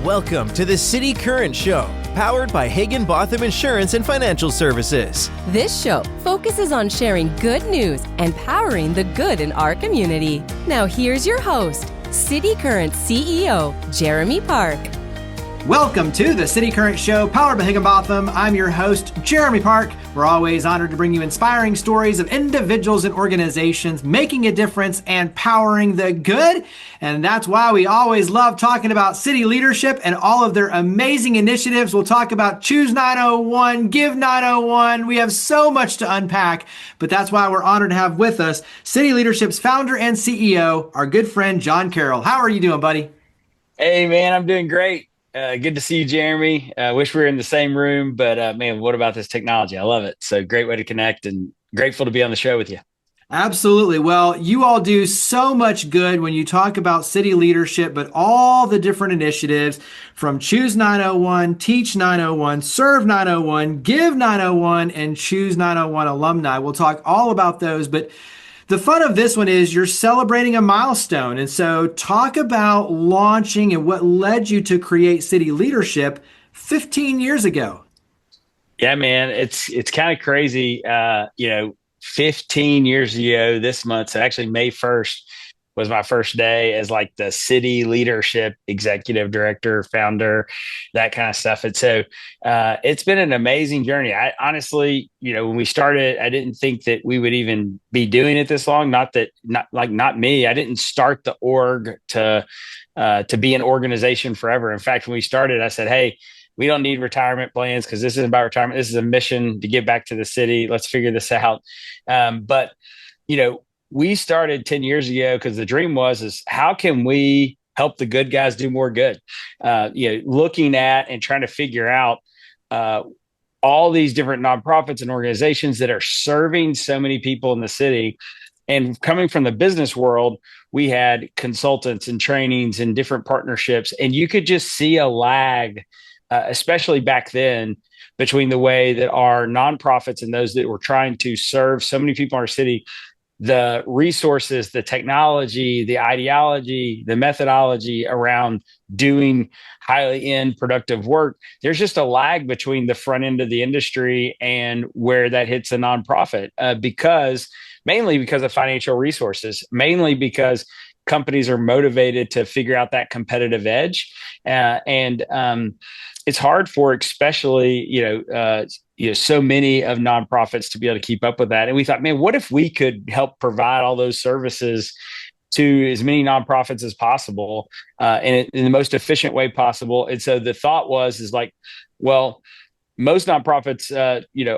Welcome to the City Current Show, powered by Hagen-Botham Insurance and Financial Services. This show focuses on sharing good news and powering the good in our community. Now here's your host, City Current CEO, Jeremy Park. Welcome to the City Current Show, powered by Hagen-Botham. I'm your host, Jeremy Park. We're always honored to bring you inspiring stories of individuals and organizations making a difference and powering the good. And that's why we always love talking about city leadership and all of their amazing initiatives. We'll talk about Choose901, Give901. We have so much to unpack, but that's why we're honored to have with us City Leadership's founder and CEO, our good friend, John Carroll. How are you doing, buddy? Hey, man, I'm doing great. Good to see you, Jeremy. Wish we were in the same room, but man, what about this technology? I love it. So great way to connect and grateful to be on the show with you. Absolutely. Well, you all do so much good when you talk about city leadership, but all the different initiatives from Choose901, Teach901, Serve901, Give901, and Choose901 Alumni. We'll talk all about those, but the fun of this one is you're celebrating a milestone. And so talk about launching and what led you to create City Leadership 15 years ago. Yeah, man, it's kind of crazy. 15 years ago this month, so actually May 1st was my first day as like the city leadership executive director, founder, that kind of stuff. And so it's been an amazing journey. I honestly, when we started, I didn't think that we would even be doing it this long. Not me. I didn't start the org to be an organization forever. In fact, when we started, I said, hey, we don't need retirement plans because this isn't about retirement. This is a mission to give back to the city. Let's figure this out. But we started 10 years ago because the dream is how can we help the good guys do more good? Looking at and trying to figure out all these different nonprofits and organizations that are serving so many people in the city. And coming from the business world, we had consultants and trainings and different partnerships, and you could just see a lag, especially back then, between the way that our nonprofits and those that were trying to serve so many people in our city, the resources, the technology, the ideology, the methodology around doing highly end productive work. There's just a lag between the front end of the industry and where that hits a nonprofit, mainly because of financial resources, mainly because companies are motivated to figure out that competitive edge. It's hard for especially, so many of nonprofits to be able to keep up with that. And we thought, man, what if we could help provide all those services to as many nonprofits as possible in the most efficient way possible? And so the thought is well, most nonprofits,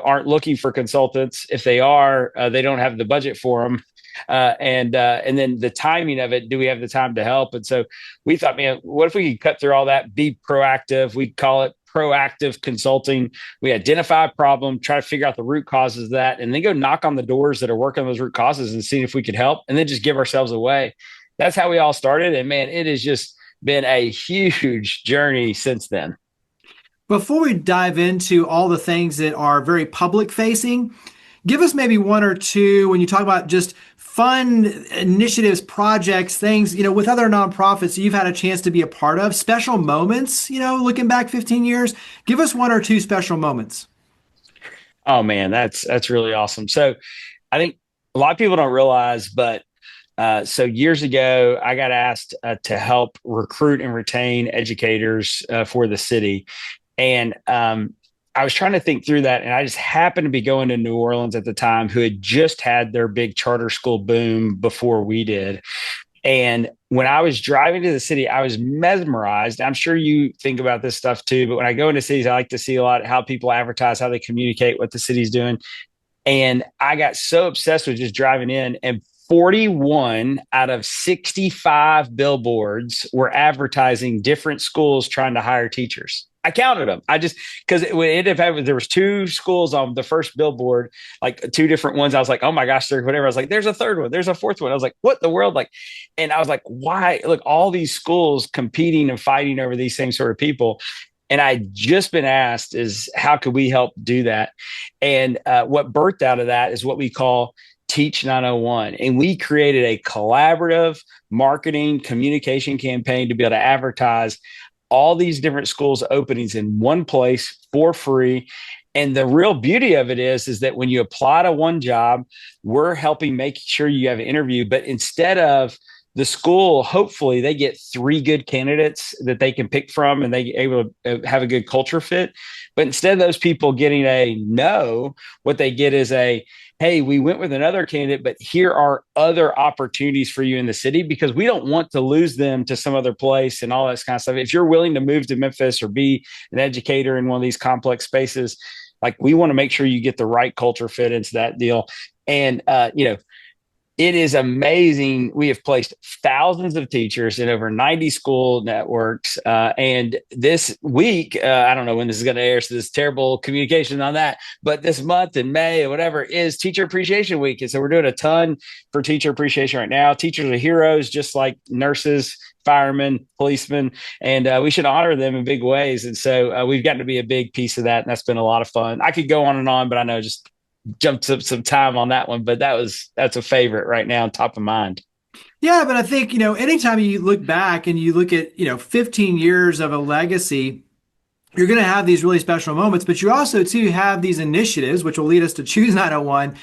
aren't looking for consultants. If they are, they don't have the budget for them. And then the timing of it, do we have the time to help? And so we thought, man, what if we could cut through all that, be proactive? We call it proactive consulting. We identify a problem, try to figure out the root causes of that, and then go knock on the doors that are working on those root causes and see if we could help, and then just give ourselves away. That's how we all started. And man, it has just been a huge journey since then. Before we dive into all the things that are very public facing, give us maybe one or two when you talk about just fun initiatives, projects, things, with other nonprofits you've had a chance to be a part of, special moments, looking back 15 years. Give us one or two special moments. Oh man, that's really awesome. So I think a lot of people don't realize, but so years ago, I got asked to help recruit and retain educators for the city. And I was trying to think through that, and I just happened to be going to New Orleans at the time, who had just had their big charter school boom before we did. And when I was driving to the city, I was mesmerized. I'm sure you think about this stuff too, but when I go into cities, I like to see a lot how people advertise, how they communicate, what the city's doing. And I got so obsessed with just driving in, and 41 out of 65 billboards were advertising different schools trying to hire teachers. I counted them. Because there was two schools on the first billboard, like two different ones. I was like, oh my gosh, there's whatever. I was like, there's a third one. There's a fourth one. I was like, what in the world? And I was like, why? Look, all these schools competing and fighting over these same sort of people. And I'd just been asked is how could we help do that? And what birthed out of that is what we call Teach901. And we created a collaborative marketing communication campaign to be able to advertise all these different schools openings in one place for free. And the real beauty of it is that when you apply to one job, we're helping make sure you have an interview. But instead of the school, hopefully they get 3 good candidates that they can pick from and they able to have a good culture fit. But instead of those people getting a no, what they get is a, hey, we went with another candidate, but here are other opportunities for you in the city, because we don't want to lose them to some other place and all that kind of stuff. If you're willing to move to Memphis or be an educator in one of these complex spaces, like, we want to make sure you get the right culture fit into that deal. And, it is amazing. We have placed thousands of teachers in over 90 school networks. And this week, I don't know when this is going to air, so this terrible communication on that, but this month in May or whatever is Teacher Appreciation Week. And so we're doing a ton for teacher appreciation right now. Teachers are heroes, just like nurses, firemen, policemen, and we should honor them in big ways. And so we've gotten to be a big piece of that. And that's been a lot of fun. I could go on and on, but I know just jumped up some time on that one, but that's a favorite right now, top of mind. Yeah, but I think, anytime you look back and you look at, 15 years of a legacy, you're going to have these really special moments, but you also too have these initiatives, which will lead us to Choose 901,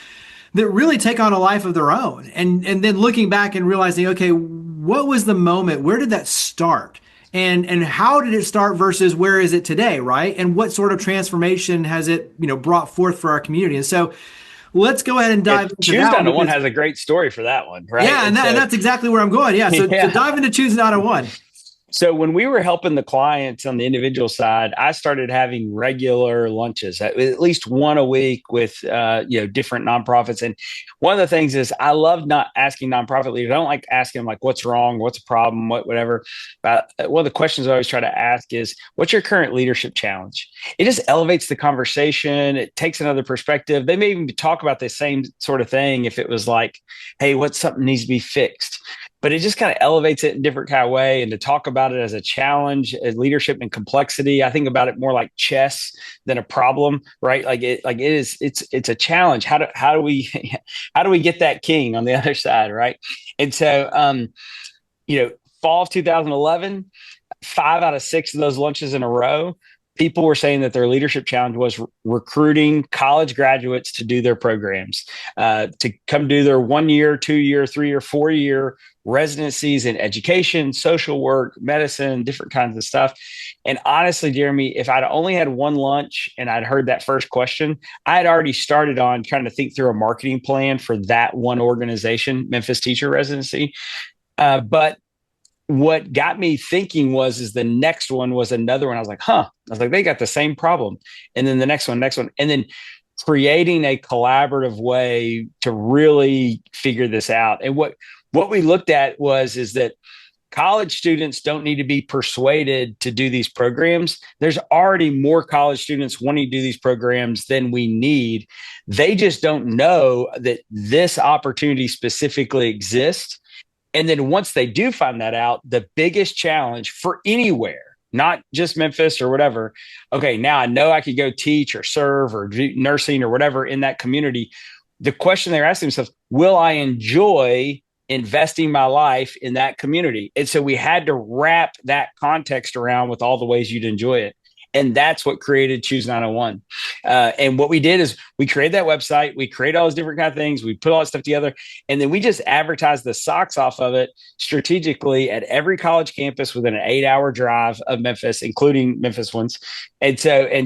that really take on a life of their own. And then looking back and realizing, okay, what was the moment? Where did that start? And how did it start versus where is it today, right? And what sort of transformation has it, brought forth for our community? And so let's go ahead and dive into Choose that. Choose 901 has a great story for that one, right? Yeah, and that's exactly where I'm going. Yeah, so dive into Choose 901. So when we were helping the clients on the individual side, I started having regular lunches, at least one a week with different nonprofits. And one of the things is I love not asking nonprofit leaders. I don't like asking them like, what's wrong, what's a problem, whatever. But one of the questions I always try to ask is, what's your current leadership challenge? It just elevates the conversation. It takes another perspective. They may even talk about the same sort of thing if it was like, hey, what's something needs to be fixed? But it just kind of elevates it in a different kind of way. And to talk about it as a challenge, as leadership and complexity, I think about it more like chess than a problem, right? It's a challenge. How do we get that king on the other side, right? And so, fall of 2011, 5 out of 6 of those lunches in a row, people were saying that their leadership challenge was recruiting college graduates to do their programs, to come do their 1 year, 2 year, 3 year, 4 year residencies in education, social work, medicine, different kinds of stuff. And honestly, Jeremy, if I'd only had one lunch and I'd heard that first question, I had already started on trying to think through a marketing plan for that one organization, Memphis Teacher Residency. But what got me thinking is the next one was another one. I was like, they got the same problem. And then the next one, and then creating a collaborative way to really figure this out. And what we looked at is that college students don't need to be persuaded to do these programs. There's already more college students wanting to do these programs than we need. They just don't know that this opportunity specifically exists. And then once they do find that out, the biggest challenge for anywhere, not just Memphis or whatever, okay, now I know I could go teach or serve or do nursing or whatever in that community. The question they're asking themselves, will I enjoy investing my life in that community? And so we had to wrap that context around with all the ways you'd enjoy it. And that's what created Choose 901. And what we did is we created that website. We created all those different kind of things. We put all that stuff together. And then we just advertised the socks off of it strategically at every college campus within an 8-hour drive of Memphis, including Memphis ones. And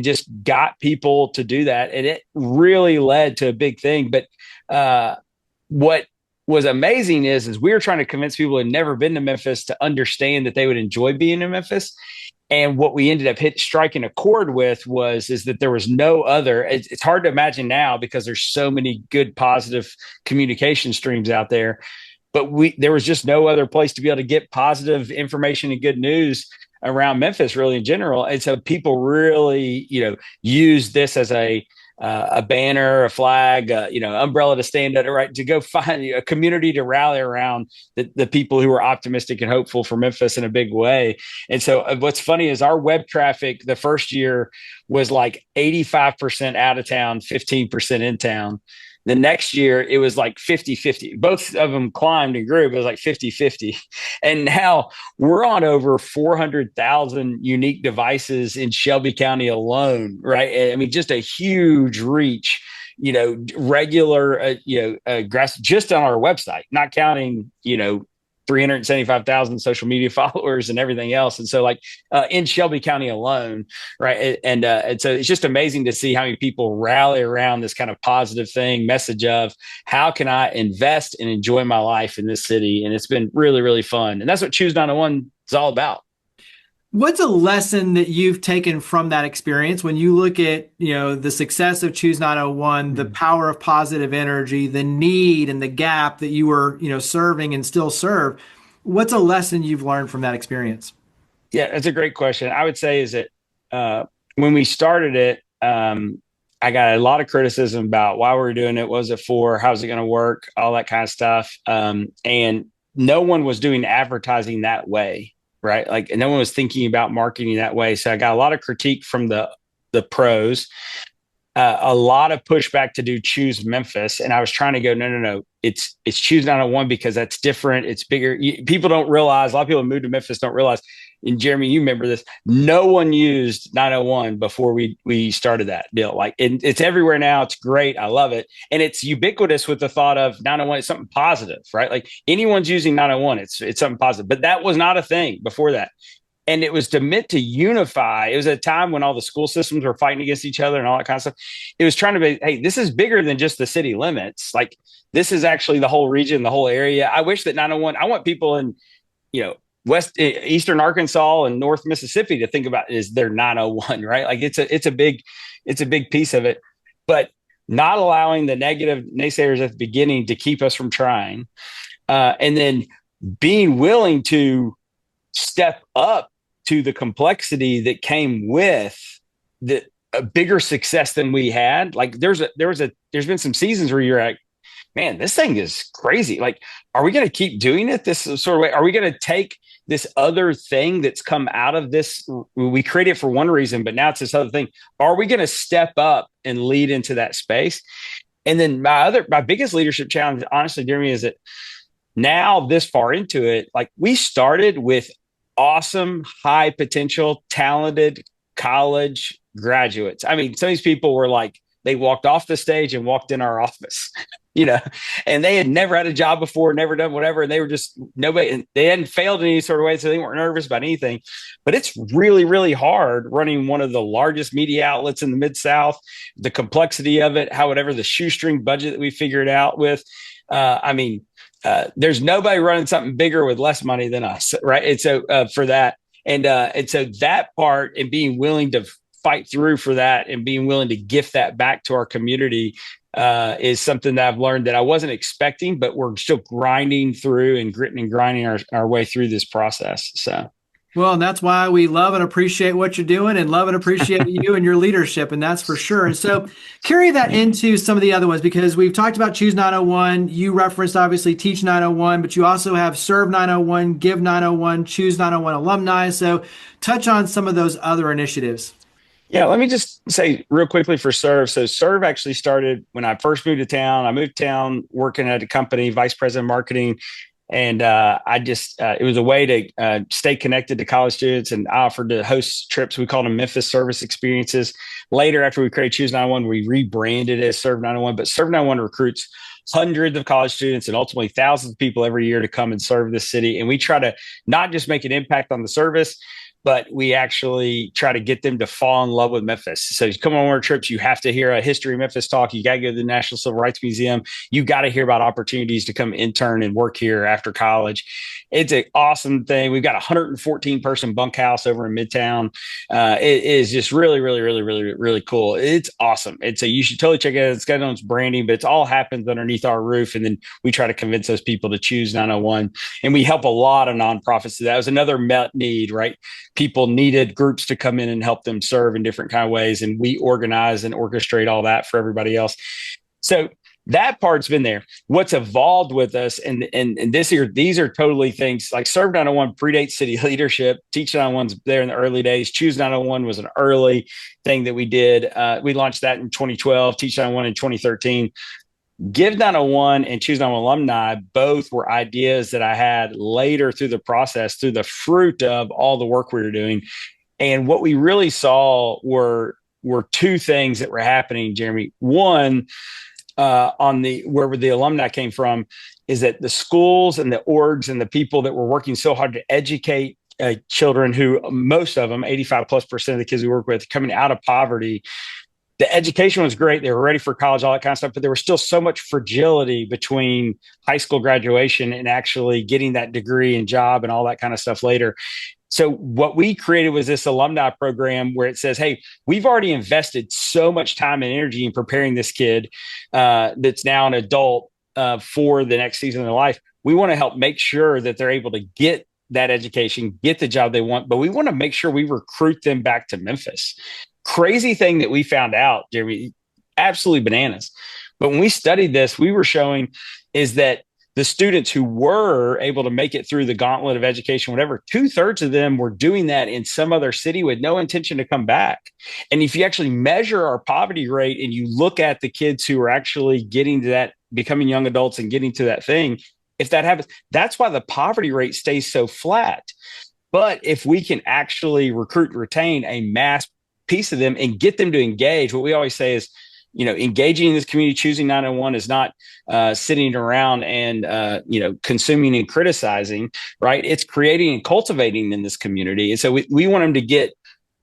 just got people to do that. And it really led to a big thing. But what was amazing is we were trying to convince people who had never been to Memphis to understand that they would enjoy being in Memphis. And what we ended up striking a chord with is that there was no other. It's hard to imagine now because there's so many good, positive communication streams out there. But there was just no other place to be able to get positive information and good news around Memphis, really in general. And so people really, use this as a banner, a flag, umbrella to stand under, right? To go find a community to rally around the people who are optimistic and hopeful for Memphis in a big way. And so what's funny is our web traffic the first year was like 85% out of town, 15% in town. The next year, it was like 50-50. Both of them climbed and grew, but it was like 50-50. And now we're on over 400,000 unique devices in Shelby County alone, right? I mean, just a huge reach, regular, grass just on our website, not counting, 375,000 social media followers and everything else. And so in Shelby County alone, right. And so it's just amazing to see how many people rally around this kind of positive message of how can I invest and enjoy my life in this city? And it's been really, really fun. And that's what Choose 901 is all about. What's a lesson that you've taken from that experience when you look at, the success of Choose 901, the power of positive energy, the need and the gap that you were, serving and still serve? What's a lesson you've learned from that experience? Yeah, that's a great question. I would say is that when we started it, I got a lot of criticism about why we were doing it. What was it for? How's it going to work? All that kind of stuff. And no one was doing advertising that way. Right. And no one was thinking about marketing that way. So I got a lot of critique from the pros, a lot of pushback to do Choose Memphis. And I was trying to go, no. It's Choose 901 because that's different. It's bigger. People don't realize, a lot of people who moved to Memphis don't realize, and Jeremy, you remember this, no one used 901 before we started that deal. It's everywhere now. It's great. I love it. And it's ubiquitous with the thought of 901 is something positive, right? Anyone's using 901, it's something positive. But that was not a thing before that. And it was meant to unify. It was a time when all the school systems were fighting against each other and all that kind of stuff. It was trying to be, hey, this is bigger than just the city limits. This is actually the whole region, the whole area. I wish that 901, I want people in, Eastern Arkansas and North Mississippi to think about is their 901, right? It's a big piece of it, but not allowing the negative naysayers at the beginning to keep us from trying. And then being willing to step up to the complexity that came with a bigger success than we had. There's been some seasons where you're like, man, this thing is crazy. Are we going to keep doing it this sort of way? Are we going to take this other thing that's come out of this? We created it for one reason, but now it's this other thing. Are we going to step up and lead into that space? And then my biggest leadership challenge, honestly, Jeremy, is that now this far into it, we started with awesome, high potential, talented college graduates. I mean, some of these people were they walked off the stage and walked in our office, and they had never had a job before, never done whatever. And they were just nobody, and they hadn't failed in any sort of way. So they weren't nervous about anything, but it's really, really hard running one of the largest media outlets in the Mid-South, the complexity of it, however, the shoestring budget that we figured out with, there's nobody running something bigger with less money than us. Right. And so for that, and so that part and being willing to fight through for that and being willing to gift that back to our community is something that I've learned that I wasn't expecting, but we're still grinding through and gritting and grinding our way through this process. So. Well, and that's why we love and appreciate what you're doing and love and appreciate you and your leadership. And that's for sure. And so carry that into some of the other ones, because we've talked about Choose 901. You referenced, obviously, Teach 901, but you also have Serve 901, Give 901, Choose 901 Alumni. So touch on some of those other initiatives. Yeah, let me just say real quickly for Serve. So Serve actually started when I first moved to town. I moved to town working at a company, vice president of marketing. And it was a way to stay connected to college students, and I offered to host trips. We called them Memphis service experiences. Later, after we created Choose 901, we rebranded it as Serve 901. But Serve 901 recruits hundreds of college students and ultimately thousands of people every year to come and serve this city. And we try to not just make an impact on the service, but we actually try to get them to fall in love with Memphis. So you come on one of our trips, you have to hear a history of Memphis talk. You got to go to the National Civil Rights Museum. You got to hear about opportunities to come intern and work here after college. It's an awesome thing. We've got a 114 person bunkhouse over in Midtown. It is just really, really, really, really, really cool. It's awesome. You should totally check it out. It's got its branding, but it's all happens underneath our roof. And then we try to convince those people to choose 901. And we help a lot of nonprofits. That was another met need, right? People needed groups to come in and help them serve in different kind of ways. And we organize and orchestrate all that for everybody else. So that part's been there. What's evolved with us, and this year, these are totally things like Serve 901 predates city leadership. Teach 901's there in the early days. Choose 901 was an early thing that we did. We launched that in 2012, Teach 901 in 2013. Give 901 and Choose 901 Alumni both were ideas that I had later through the process, through the fruit of all the work we were doing. And what we really saw were two things that were happening, Jeremy. One, on the where the alumni came from, is that the schools and the orgs and the people that were working so hard to educate children, who most of them, 85+% of the kids we work with, coming out of poverty, the education was great. They were ready for college, all that kind of stuff, but there was still so much fragility between high school graduation and actually getting that degree and job and all that kind of stuff later. So what we created was this alumni program where it says, hey, we've already invested so much time and energy in preparing this kid that's now an adult for the next season of their life. We want to help make sure that they're able to get that education, get the job they want, but we want to make sure we recruit them back to Memphis. Crazy thing that we found out, Jeremy, absolutely bananas. But when we studied this, we were showing is that the students who were able to make it through the gauntlet of education, whatever, 2/3 of them were doing that in some other city with no intention to come back. And if you actually measure our poverty rate and you look at the kids who are actually getting to that, becoming young adults and getting to that thing, if that happens, that's why the poverty rate stays so flat. But if we can actually recruit and retain a mass piece of them and get them to engage, what we always say is, engaging in this community, choosing 901 is not sitting around and, consuming and criticizing, right? It's creating and cultivating in this community. And so we want them to get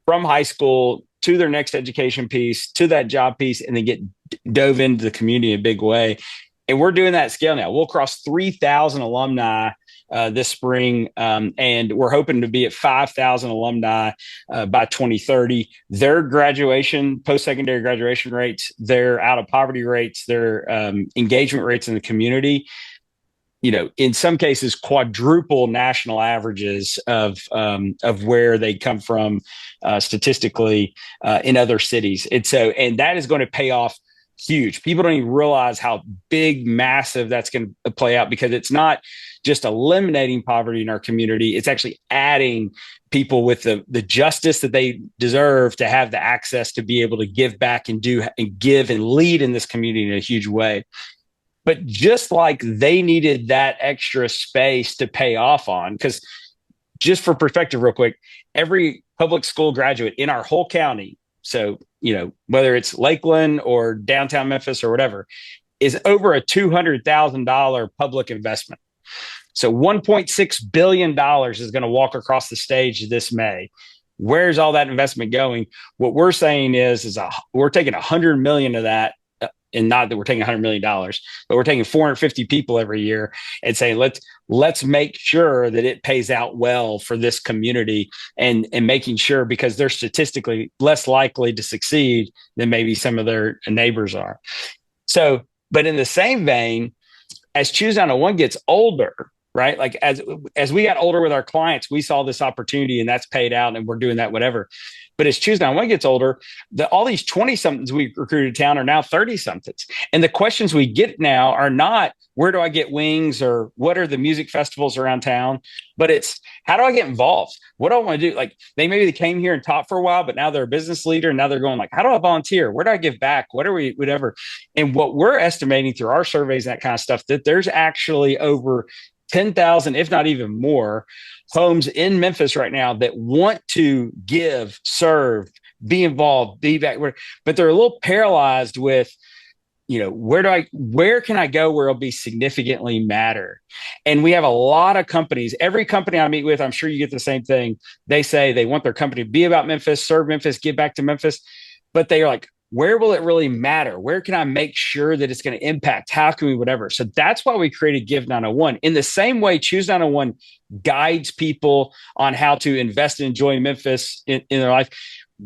from high school to their next education piece, to that job piece, and then get dove into the community in a big way. And we're doing that scale now. We'll cross 3,000 alumni this spring, and we're hoping to be at 5,000 alumni by 2030. Their graduation, post-secondary graduation rates, their out-of-poverty rates, their engagement rates in the community, in some cases quadruple national averages of where they come from statistically in other cities. And that is going to pay off huge. People don't even realize how big, massive that's going to play out, because it's not just eliminating poverty in our community. It's actually adding people with the justice that they deserve to have the access to be able to give back and do and give and lead in this community in a huge way. But just like they needed that extra space to pay off on, because just for perspective real quick, every public school graduate in our whole county, so, whether it's Lakeland or downtown Memphis or whatever, is over a $200,000 public investment. So $1.6 billion is going to walk across the stage this May. Where's all that investment going? What we're saying is we're taking $100 million of that, and not that we're taking $100 million, but we're taking 450 people every year and saying, let's make sure that it pays out well for this community, and making sure, because they're statistically less likely to succeed than maybe some of their neighbors are. So, but in the same vein, as Choose 901 gets older, right? Like as we got older with our clients, we saw this opportunity and that's paid out and we're doing that, whatever. But as Choose 901 gets older, all these 20-somethings we recruited town are now 30-somethings. And the questions we get now are not, where do I get wings, or what are the music festivals around town? But it's, how do I get involved? What do I want to do? Like, they came here and taught for a while, but now they're a business leader. And now they're going like, how do I volunteer? Where do I give back? Whatever. And what we're estimating through our surveys and that kind of stuff, that there's actually over 10,000, if not even more, homes in Memphis right now that want to give, serve, be involved, be back, but they're a little paralyzed with, where can I go where it'll be significantly matter? And we have a lot of companies. Every company I meet with, I'm sure you get the same thing. They say they want their company to be about Memphis, serve Memphis, give back to Memphis, but they are like, where will it really matter? Where can I make sure that it's going to impact? How can we, whatever? So that's why we created Give 901. In the same way, Choose 901 guides people on how to invest and enjoy Memphis in their life.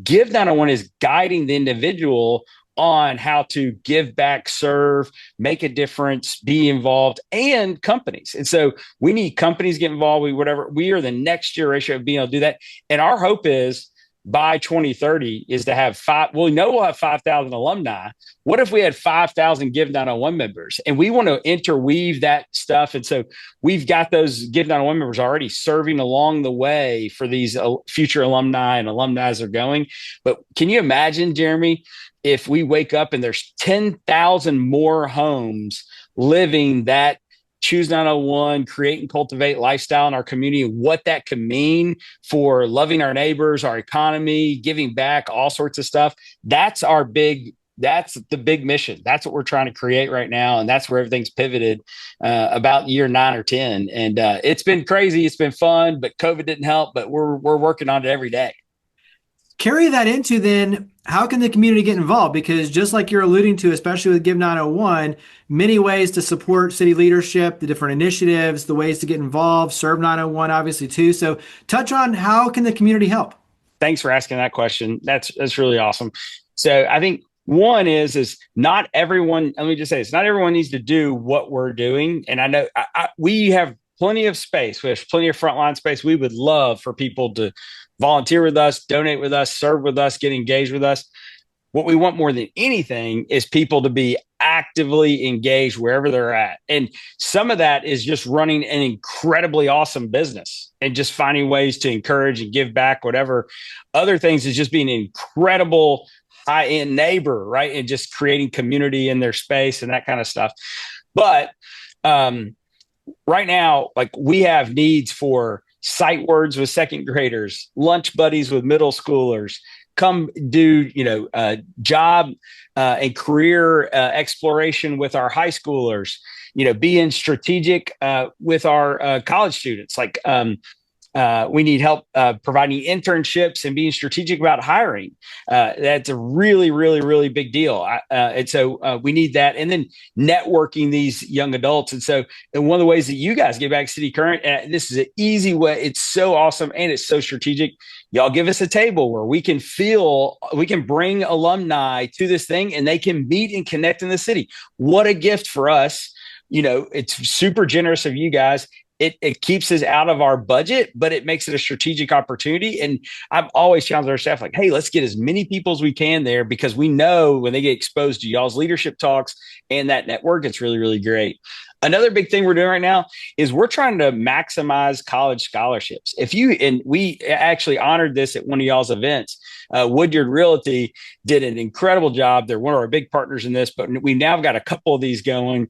Give 901 is guiding the individual on how to give back, serve, make a difference, be involved, and companies. And so we need companies get involved with whatever. We are the next generation of being able to do that. And our hope is by 2030 is to have we'll have 5,000 alumni. What if we had 5,000 Give 901 members? And we want to interweave that stuff. And so we've got those Give 901 members already serving along the way for these future alumni and alumni as they're going. But can you imagine, Jeremy, if we wake up and there's 10,000 more homes living that Choose 901, create and cultivate lifestyle in our community, what that could mean for loving our neighbors, our economy, giving back, all sorts of stuff. That's the big mission. That's what we're trying to create right now. And that's where everything's pivoted about year 9 or 10. And it's been crazy. It's been fun, but COVID didn't help, but we're working on it every day. Carry that into then, how can the community get involved? Because just like you're alluding to, especially with Give 901, many ways to support city leadership, the different initiatives, the ways to get involved, Serve 901 obviously too. So touch on how can the community help? Thanks for asking that question. That's really awesome. So I think one is not everyone, let me just say this, not everyone needs to do what we're doing. And I know we have plenty of space. We have plenty of frontline space. We would love for people to volunteer with us, donate with us, serve with us, get engaged with us. What we want more than anything is people to be actively engaged wherever they're at. And some of that is just running an incredibly awesome business and just finding ways to encourage and give back, whatever. Other things is just being an incredible high-end neighbor, right? And just creating community in their space and that kind of stuff. But right now, like we have needs for sight words with second graders, lunch buddies with middle schoolers, come do, job and career exploration with our high schoolers, being strategic with our college students. Like we need help providing internships and being strategic about hiring. That's a really, really, really big deal. And so we need that. And then networking these young adults. And one of the ways that you guys get back City Current, this is an easy way. It's so awesome and it's so strategic. Y'all give us a table where we can bring alumni to this thing and they can meet and connect in the city. What a gift for us. It's super generous of you guys. It keeps us out of our budget, but it makes it a strategic opportunity. And I've always challenged our staff, like, hey, let's get as many people as we can there because we know when they get exposed to y'all's leadership talks and that network, it's really, really great. Another big thing we're doing right now is we're trying to maximize college scholarships. And we actually honored this at one of y'all's events. Woodyard Realty did an incredible job. They're one of our big partners in this, but we now got a couple of these going.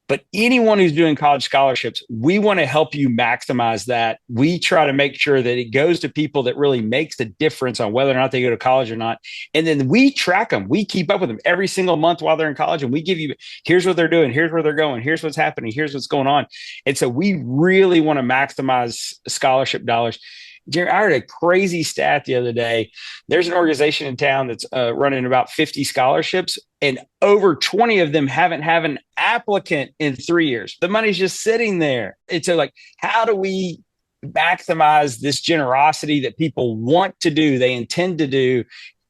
But anyone who's doing college scholarships, we want to help you maximize that. We try to make sure that it goes to people that really makes the difference on whether or not they go to college or not. And then we track them. We keep up with them every single month while they're in college. And we give you, here's what they're doing. Here's where they're going. Here's what's happening. Here's what's going on. And so we really want to maximize scholarship dollars. Jerry, I heard a crazy stat the other day. There's an organization in town that's running about 50 scholarships, and over 20 of them haven't had an applicant in 3 years. The money's just sitting there. And so, how do we maximize this generosity that people want to do, they intend to do?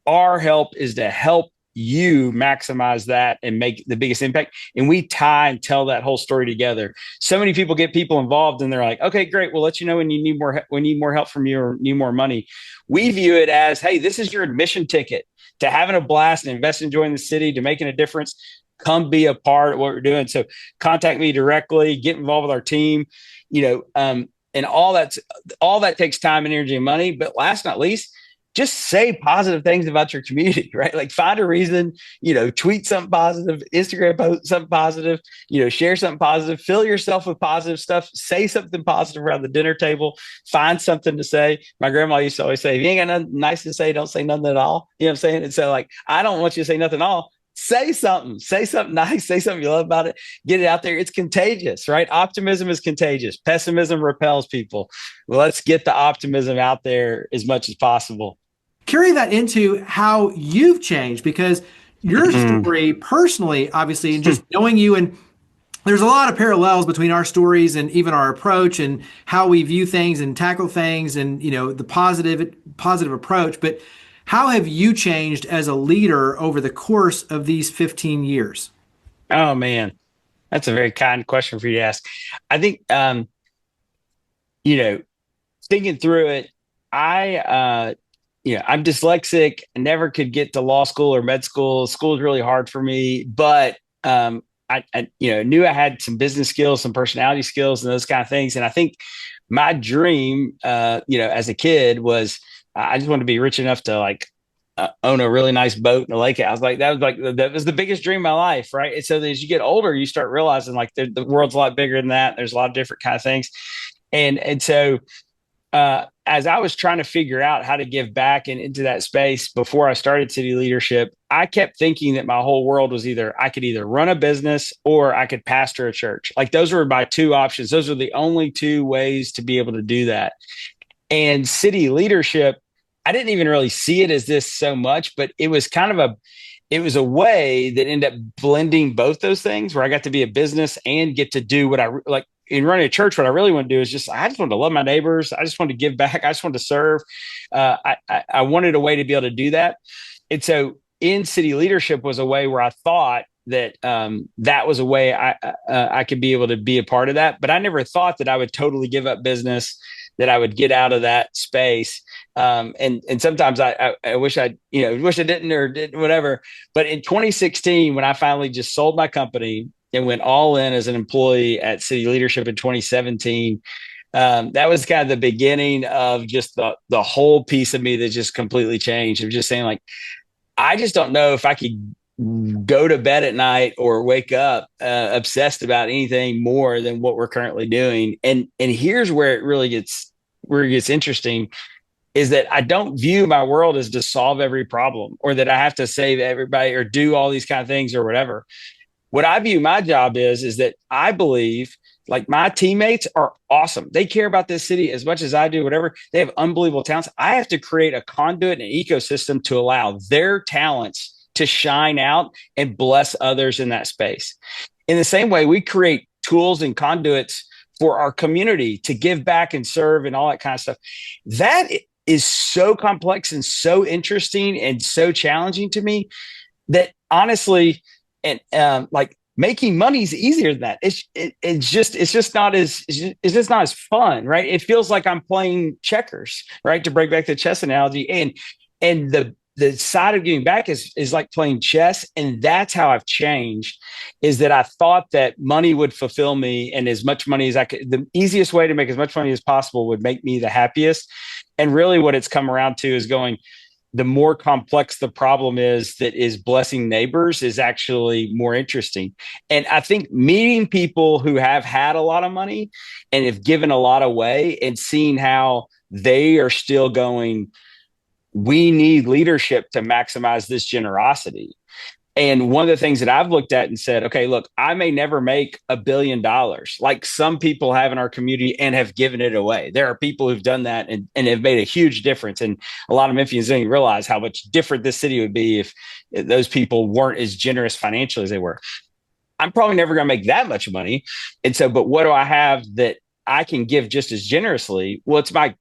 Our help is to help you maximize that and make the biggest impact. And we tie and tell that whole story together. So many people get people involved and they're like, okay, great. We'll let you know when you need more help from you or need more money. We view it as, hey, this is your admission ticket to having a blast and invest in joining the city, to making a difference. Come be a part of what we're doing. So contact me directly, get involved with our team, and all that takes time and energy and money. But last but not least, just say positive things about your community, right? Like find a reason, tweet something positive, Instagram post something positive, share something positive, fill yourself with positive stuff, say something positive around the dinner table, find something to say. My grandma used to always say, if you ain't got nothing nice to say, don't say nothing at all. You know what I'm saying? And so I don't want you to say nothing at all. Say something nice, say something you love about it, get it out there. It's contagious, right? Optimism is contagious. Pessimism repels people. Well, let's get the optimism out there as much as possible. Carry that into how you've changed, because your story personally, obviously, and just knowing you, and there's a lot of parallels between our stories and even our approach and how we view things and tackle things and, the positive approach. But how have you changed as a leader over the course of these 15 years? Oh, man, that's a very kind question for you to ask. I think, thinking through it, I'm dyslexic. I never could get to law school or med school. School is really hard for me, but I knew I had some business skills, some personality skills, and those kind of things. And I think my dream, as a kid was I just wanted to be rich enough to own a really nice boat in a lake. I was like, that was the biggest dream of my life. Right. And so as you get older, you start realizing like the world's a lot bigger than that. There's a lot of different kind of things. And so as I was trying to figure out how to give back and into that space before I started city leadership, I kept thinking that my whole world was I could either run a business or I could pastor a church. Like those were my two options. Those are the only two ways to be able to do that. And city leadership, I didn't even really see it as this so much, but it was it was a way that ended up blending both those things where I got to be a business and get to do what I like. In running a church, what I really want to do is I just want to love my neighbors. I just want to give back. I just want to serve. I wanted a way to be able to do that. And so in city leadership was a way where I thought that that was a way I could be able to be a part of that. But I never thought that I would totally give up business, that I would get out of that space. And sometimes I wish I didn't or did whatever. But in 2016, when I finally just sold my company and went all in as an employee at city leadership in 2017, that was kind of the beginning of just the whole piece of me that just completely changed. Of just saying like, I just don't know if I could go to bed at night or wake up obsessed about anything more than what we're currently doing. And here's where it really gets interesting, is that I don't view my world as to solve every problem or that I have to save everybody or do all these kind of things or whatever. What I view my job is that I believe like my teammates are awesome. They care about this city as much as I do, whatever. They have unbelievable talents. I have to create a conduit and an ecosystem to allow their talents to shine out and bless others in that space. In the same way, we create tools and conduits for our community to give back and serve and all that kind of stuff. That is so complex and so interesting and so challenging to me that honestly, and like making money is easier than that. It's just not as fun, right? It feels like I'm playing checkers, right? To bring back the chess analogy, and the side of giving back is like playing chess. And that's how I've changed, is that I thought that money would fulfill me, and as much money as I could, the easiest way to make as much money as possible would make me the happiest. And really what it's come around to is going, the more complex the problem is that is blessing neighbors is actually more interesting. And I think meeting people who have had a lot of money and have given a lot away and seeing how they are still going, we need leadership to maximize this generosity. And one of the things that I've looked at and said, okay, look, I may never make $1 billion like some people have in our community and have given it away. There are people who've done that and have made a huge difference. And a lot of Memphians don't even realize how much different this city would be if those people weren't as generous financially as they were. I'm probably never going to make that much money. And so, but what do I have that I can give just as generously? Well, it's my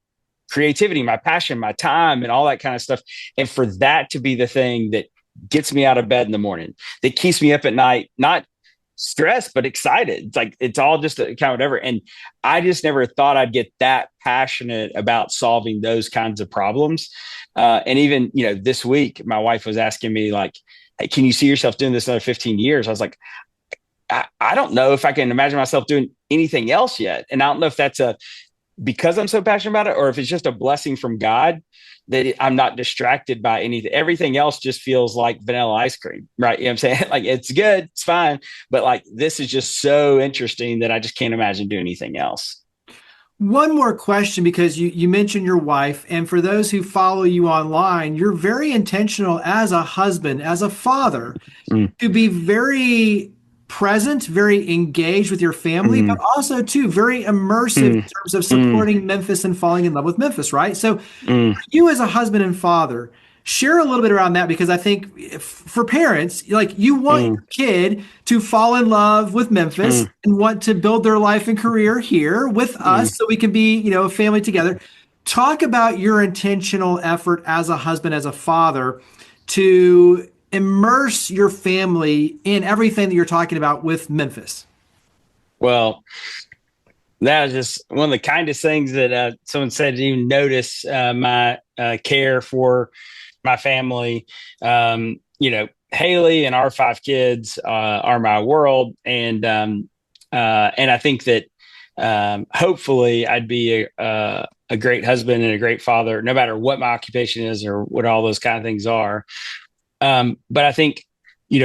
creativity, my passion, my time, and all that kind of stuff. And for that to be the thing that gets me out of bed in the morning, that keeps me up at night, not stressed, but excited. It's like, it's all just a kind of whatever. And I just never thought I'd get that passionate about solving those kinds of problems. And even, this week, my wife was asking me like, hey, can you see yourself doing this another 15 years? I was like, I don't know if I can imagine myself doing anything else yet. And I don't know if that's because I'm so passionate about it, or if it's just a blessing from God that I'm not distracted by anything. Everything else just feels like vanilla ice cream, right? You know what I'm saying? Like, it's good, it's fine. But like, this is just so interesting that I just can't imagine doing anything else. One more question, because you mentioned your wife, and for those who follow you online, you're very intentional as a husband, as a father, to be very present, very engaged with your family, but also too very immersive in terms of supporting Memphis and falling in love with Memphis, right? So you as a husband and father, share a little bit around that, because I think for parents, like, you want your kid to fall in love with Memphis and want to build their life and career here with us so we can be, a family together. Talk about your intentional effort as a husband, as a father, to immerse your family in everything that you're talking about with Memphis. Well, That was just one of the kindest things that someone said, to even notice my care for my family. Haley and our 5 kids are my world. And I think that hopefully I'd be a great husband and a great father, no matter what my occupation is or what all those kind of things are. But I think,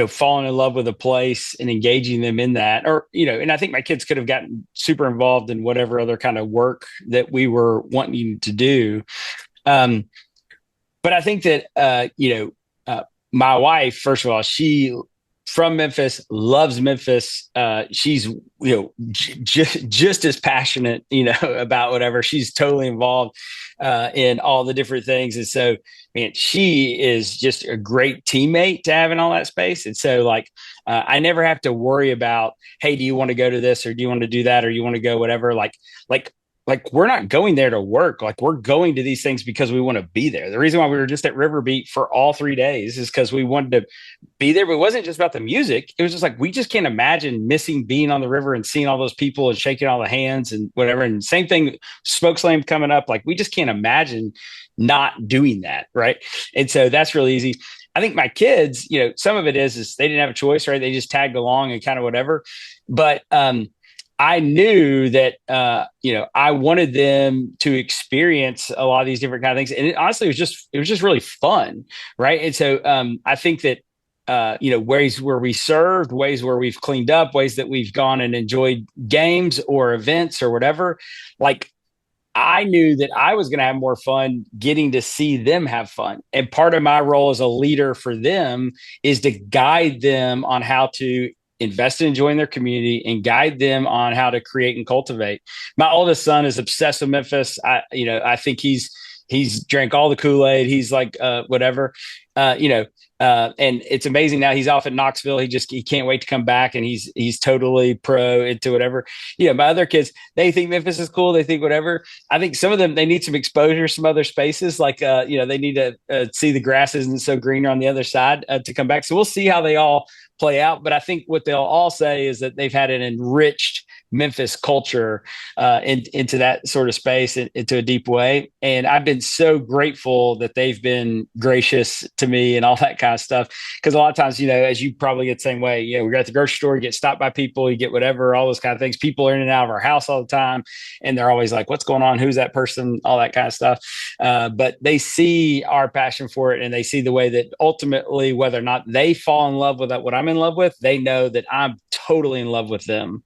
falling in love with a place and engaging them in that, and I think my kids could have gotten super involved in whatever other kind of work that we were wanting to do. But I think that, my wife, first of all, she from Memphis, loves Memphis. She's, just as passionate, about whatever. She's totally involved in all the different things. And so, man, she is just a great teammate to have in all that space. And so I never have to worry about, hey, do you want to go to this, or do you want to do that, or you want to go whatever? Like we're not going there to work. Like, we're going to these things because we want to be there. The reason why we were just at River Beat for all 3 days is because we wanted to be there. But it wasn't just about the music. It was just we just can't imagine missing being on the river and seeing all those people and shaking all the hands and whatever. And same thing, Smoke Slam coming up. We just can't imagine not doing that. Right. And so that's really easy. I think my kids, some of it is they didn't have a choice, right? They just tagged along and kind of whatever. But, I knew that, I wanted them to experience a lot of these different kind of things. And honestly, it was just really fun. Right. And so I think that, ways where we served, ways where we've cleaned up, ways that we've gone and enjoyed games or events or whatever, I knew that I was going to have more fun getting to see them have fun. And part of my role as a leader for them is to guide them on how to invest in enjoying their community and guide them on how to create and cultivate. My oldest son is obsessed with Memphis. I think he's drank all the Kool-Aid. He's whatever, and it's amazing now he's off at Knoxville. He can't wait to come back, and he's totally pro into whatever. My other kids, they think Memphis is cool. They think whatever. I think some of them, they need some exposure, some other spaces. They need to see the grass isn't so greener on the other side to come back. So we'll see how they all play out. But I think what they'll all say is that they've had an enriched Memphis culture into that sort of space, into a deep way. And I've been so grateful that they've been gracious to me and all that kind of stuff. Because a lot of times, as you probably get the same way, we're at the grocery store, you get stopped by people, you get whatever, all those kind of things. People are in and out of our house all the time. And they're always like, what's going on? Who's that person? All that kind of stuff. But they see our passion for it, and they see the way that ultimately, whether or not they fall in love with what I'm in love with, they know that I'm totally in love with them.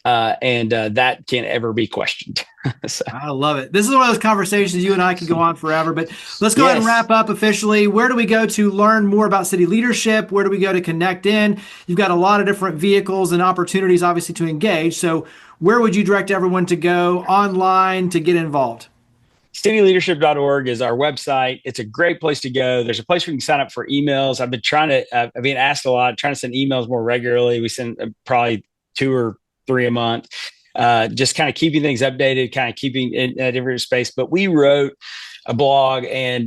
And that can't ever be questioned. So. I love it. This is one of those conversations you and I could go on forever, but let's go ahead and wrap up officially. Where do we go to learn more about city leadership? Where do we go to connect in? You've got a lot of different vehicles and opportunities, obviously, to engage. So where would you direct everyone to go online to get involved? cityleadership.org is our website. It's a great place to go. There's a place where you can sign up for emails. I've been asked a lot, trying to send emails more regularly. We send probably 2 or 3 a month, just kind of keeping things updated, kind of keeping in a different space. But we wrote a blog, and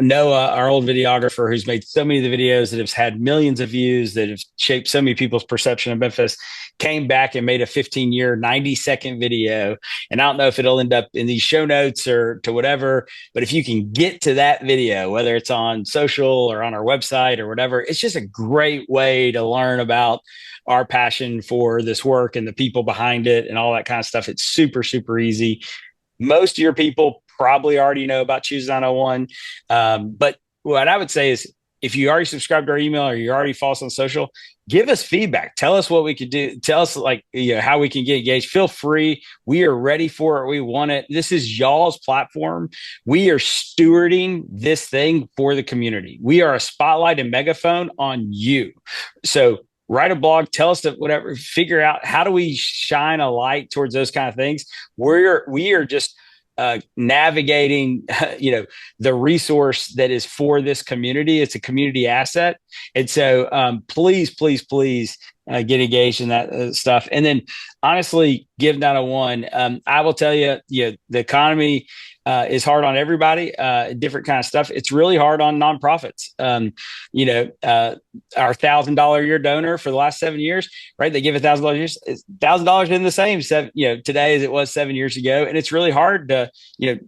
Noah, our old videographer, who's made so many of the videos that have had millions of views, that have shaped so many people's perception of Memphis, came back and made a 15-year, 90-second video. And I don't know if it'll end up in these show notes or to whatever, but if you can get to that video, whether it's on social or on our website or whatever, it's just a great way to learn about our passion for this work and the people behind it and all that kind of stuff. It's super, super easy. Most of your people probably already know about Choose901. But what I would say is, if you already subscribe to our email or you already follow us on social, give us feedback. Tell us what we could do. Tell us how we can get engaged. Feel free. We are ready for it. We want it. This is y'all's platform. We are stewarding this thing for the community. We are a spotlight and megaphone on you. So write a blog, tell us whatever, figure out how do we shine a light towards those kind of things. We are just navigating, the resource that is for this community. It's a community asset. And so please, please, please get engaged in that stuff. And then honestly, give 901. I will tell you, the economy is hard on everybody, different kind of stuff. It's really hard on nonprofits. Our $1,000 a year donor for the last 7 years, right? They give $1,000 a year. $1,000 in the same today as it was 7 years ago. And it's really hard to,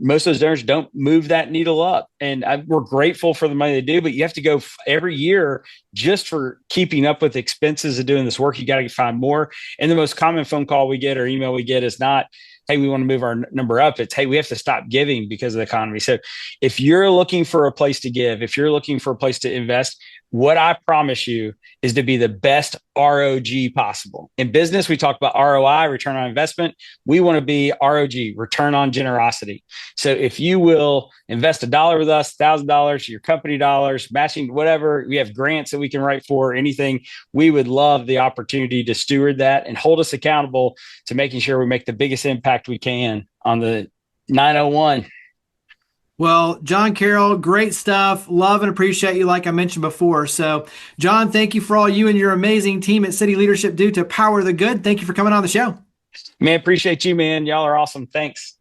most of those donors don't move that needle up. And we're grateful for the money they do, but you have to go every year just for keeping up with expenses of doing this work. You got to find more. And the most common phone call we get or email we get is not, hey, we want to move our number up. It's, hey, we have to stop giving because of the economy. So if you're looking for a place to give, if you're looking for a place to invest, what I promise you is to be the best ROG possible. In business, we talk about ROI, return on investment. We want to be ROG, return on generosity. So if you will invest $1 with us, $1,000, your company dollars, matching whatever, we have grants that we can write for, anything, we would love the opportunity to steward that and hold us accountable to making sure we make the biggest impact we can on the 901. Well, John Carroll, great stuff. Love and appreciate you, like I mentioned before. So, John, thank you for all you and your amazing team at City Leadership do to power the good. Thank you for coming on the show. Man, appreciate you, man. Y'all are awesome. Thanks.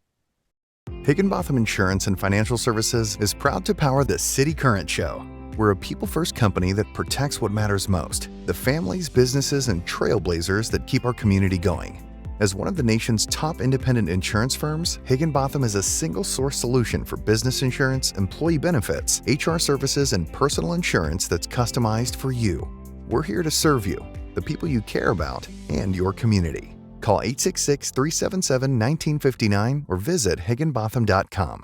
Higginbotham Insurance and Financial Services is proud to power the City Current Show. We're a people-first company that protects what matters most, the families, businesses, and trailblazers that keep our community going. As one of the nation's top independent insurance firms, Higginbotham is a single-source solution for business insurance, employee benefits, HR services, and personal insurance that's customized for you. We're here to serve you, the people you care about, and your community. Call 866-377-1959 or visit higginbotham.com.